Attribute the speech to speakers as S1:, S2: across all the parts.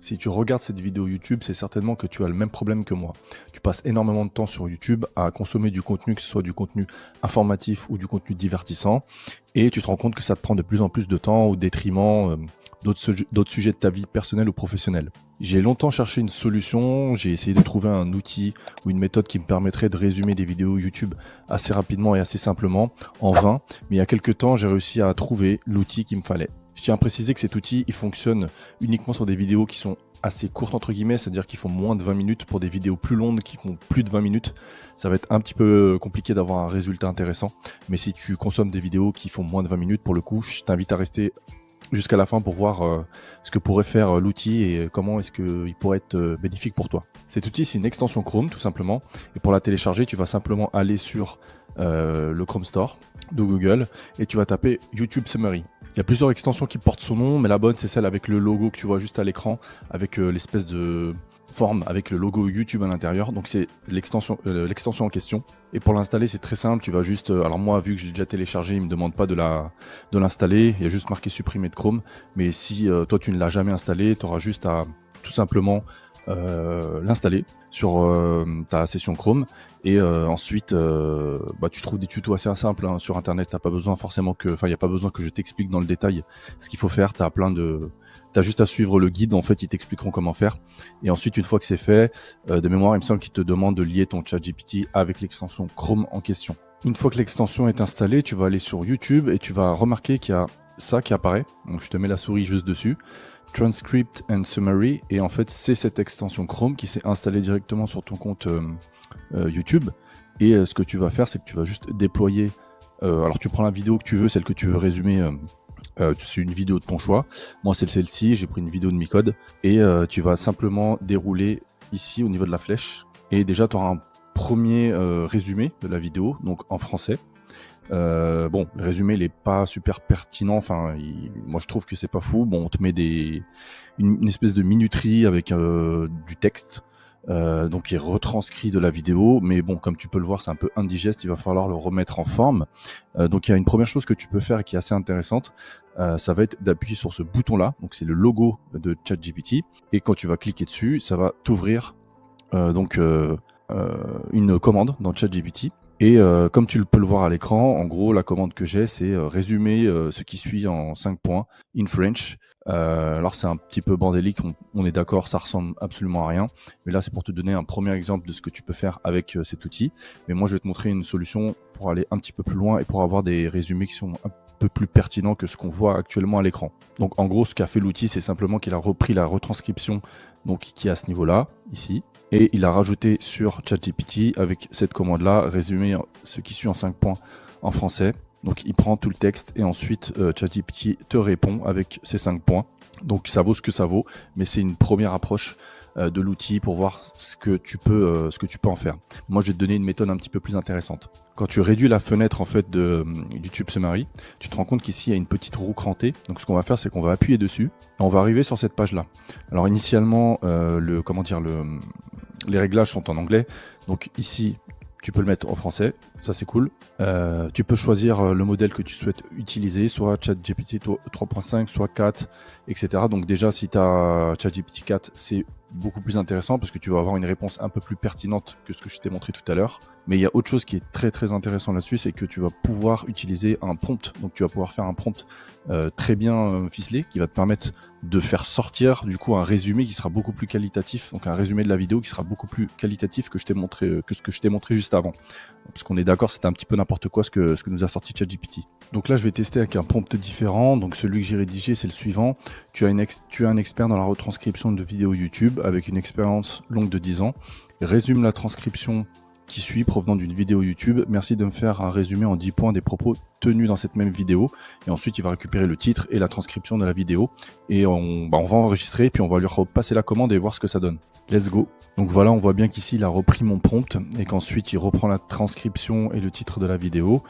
S1: Si tu regardes cette vidéo YouTube, c'est certainement que tu as le même problème que moi. Tu passes énormément de temps sur YouTube à consommer du contenu, que ce soit du contenu informatif ou du contenu divertissant, et tu te rends compte que ça te prend de plus en plus de temps au détriment d'autres sujets de ta vie personnelle ou professionnelle. J'ai longtemps cherché une solution, j'ai essayé de trouver un outil ou une méthode qui me permettrait de résumer des vidéos YouTube assez rapidement et assez simplement, en vain, mais il y a quelques temps, j'ai réussi à trouver l'outil qu'il me fallait. Je tiens à préciser que cet outil, il fonctionne uniquement sur des vidéos qui sont assez courtes entre guillemets, c'est-à-dire qu'ils font moins de 20 minutes. Pour des vidéos plus longues qui font plus de 20 minutes, ça va être un petit peu compliqué d'avoir un résultat intéressant. Mais si tu consommes des vidéos qui font moins de 20 minutes, pour le coup, je t'invite à rester jusqu'à la fin pour voir ce que pourrait faire l'outil et comment est-ce qu'il pourrait être bénéfique pour toi. Cet outil, c'est une extension Chrome tout simplement. Et pour la télécharger, tu vas simplement aller sur le Chrome Store de Google et tu vas taper YouTube Summary. Il y a plusieurs extensions qui portent son nom, mais la bonne, c'est celle avec le logo que tu vois juste à l'écran, avec l'espèce de forme avec le logo YouTube à l'intérieur. Donc c'est l'extension en question. Et pour l'installer, c'est très simple. Tu vas juste, alors moi, vu que je l'ai déjà téléchargé, il me demande pas de l'installer. Il y a juste marqué supprimer de Chrome. Mais si toi tu ne l'as jamais installé, tu auras juste à tout simplement l'installer sur ta session Chrome et ensuite tu trouves des tutos assez simples hein, sur internet. T'as pas besoin forcément il n'y a pas besoin que je t'explique dans le détail ce qu'il faut faire. T'as juste à suivre le guide, en fait ils t'expliqueront comment faire et ensuite une fois que c'est fait, de mémoire il me semble qu'ils te demandent de lier ton ChatGPT avec l'extension Chrome en question. Une fois que l'extension est installée, tu vas aller sur YouTube et tu vas remarquer qu'il y a ça qui apparaît. Donc je te mets la souris juste dessus. Transcript and Summary, et en fait c'est cette extension Chrome qui s'est installée directement sur ton compte YouTube et ce que tu vas faire c'est que tu vas juste déployer alors tu prends la vidéo que tu veux, celle que tu veux résumer, c'est une vidéo de ton choix. Moi c'est celle-ci, j'ai pris une vidéo de Micode et tu vas simplement dérouler ici au niveau de la flèche et déjà tu auras un premier résumé de la vidéo, donc en français. Bon, le résumé il est pas super pertinent, enfin moi je trouve que c'est pas fou. Bon, on te met une espèce de minuterie avec du texte donc qui est retranscrit de la vidéo, mais bon, comme tu peux le voir c'est un peu indigeste, il va falloir le remettre en forme. Donc il y a une première chose que tu peux faire et qui est assez intéressante, ça va être d'appuyer sur ce bouton là, donc c'est le logo de ChatGPT, et quand tu vas cliquer dessus ça va t'ouvrir une commande dans ChatGPT. Et comme tu peux le voir à l'écran, en gros, la commande que j'ai, c'est résumer ce qui suit en 5 points, in French. Alors c'est un petit peu bordélique, on est d'accord, ça ressemble absolument à rien. Mais là, c'est pour te donner un premier exemple de ce que tu peux faire avec cet outil. Mais moi, je vais te montrer une solution pour aller un petit peu plus loin et pour avoir des résumés qui sont un peu plus pertinents que ce qu'on voit actuellement à l'écran. Donc en gros, ce qu'a fait l'outil, c'est simplement qu'il a repris la retranscription donc, qui est à ce niveau-là, ici. Et il a rajouté sur ChatGPT avec cette commande-là, résumer ce qui suit en 5 points en français. Donc il prend tout le texte et ensuite ChatGPT te répond avec ces 5 points. Donc ça vaut ce que ça vaut, mais c'est une première approche de l'outil pour voir ce que tu peux en faire. Moi, je vais te donner une méthode un petit peu plus intéressante. Quand tu réduis la fenêtre en fait de YouTube Summary, tu te rends compte qu'ici il y a une petite roue crantée. Donc ce qu'on va faire, c'est qu'on va appuyer dessus et on va arriver sur cette page-là. Alors initialement, les réglages sont en anglais. Donc ici, tu peux le mettre en français, ça c'est cool. Tu peux choisir le modèle que tu souhaites utiliser, soit ChatGPT 3.5, soit 4, etc. Donc déjà, si tu as ChatGPT 4, c'est beaucoup plus intéressant parce que tu vas avoir une réponse un peu plus pertinente que ce que je t'ai montré tout à l'heure. Mais il y a autre chose qui est très très intéressant là-dessus, c'est que tu vas pouvoir utiliser un prompt. Donc tu vas pouvoir faire un prompt très bien ficelé qui va te permettre de faire sortir du coup un résumé qui sera beaucoup plus qualitatif, donc un résumé de la vidéo qui sera beaucoup plus qualitatif que ce que je t'ai montré juste avant. Parce qu'on est d'accord, c'était un petit peu n'importe quoi ce que nous a sorti ChatGPT. Donc là, je vais tester avec un prompt différent. Donc celui que j'ai rédigé, c'est le suivant. Tu as un expert dans la retranscription de vidéos YouTube avec une expérience longue de 10 ans. Résume la transcription qui suit provenant d'une vidéo YouTube. Merci de me faire un résumé en 10 points des propos tenus dans cette même vidéo. Et ensuite, il va récupérer le titre et la transcription de la vidéo. Et on va enregistrer, puis on va lui repasser la commande et voir ce que ça donne. Let's go. Donc voilà, on voit bien qu'ici, il a repris mon prompt et qu'ensuite, il reprend la transcription et le titre de la vidéo.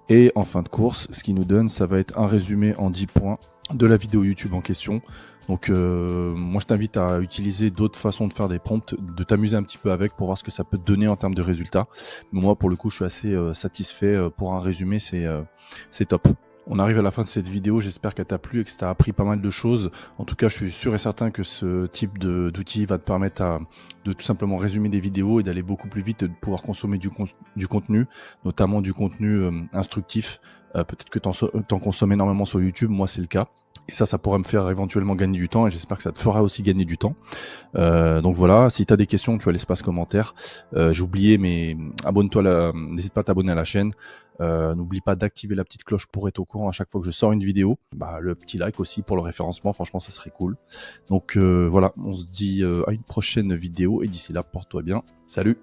S1: Et en fin de course, ce qu'il nous donne, ça va être un résumé en 10 points de la vidéo YouTube en question. Donc moi je t'invite à utiliser d'autres façons de faire des prompts, de t'amuser un petit peu avec pour voir ce que ça peut te donner en termes de résultats. Mais moi pour le coup je suis assez satisfait pour un résumé, c'est top. On arrive à la fin de cette vidéo, j'espère qu'elle t'a plu et que ça t'a appris pas mal de choses. En tout cas, je suis sûr et certain que ce type d'outil va te permettre de tout simplement résumer des vidéos et d'aller beaucoup plus vite et de pouvoir consommer du contenu, notamment du contenu instructif. Peut-être que t'en consommes énormément sur YouTube, moi c'est le cas. Et ça pourrait me faire éventuellement gagner du temps et j'espère que ça te fera aussi gagner du temps. Donc voilà, si tu as des questions, tu as l'espace commentaire. J'ai oublié, mais abonne-toi, n'hésite pas à t'abonner à la chaîne. N'oublie pas d'activer la petite cloche pour être au courant à chaque fois que je sors une vidéo. Bah, le petit like aussi pour le référencement, franchement ça serait cool. Donc voilà, on se dit à une prochaine vidéo et d'ici là, porte-toi bien. Salut!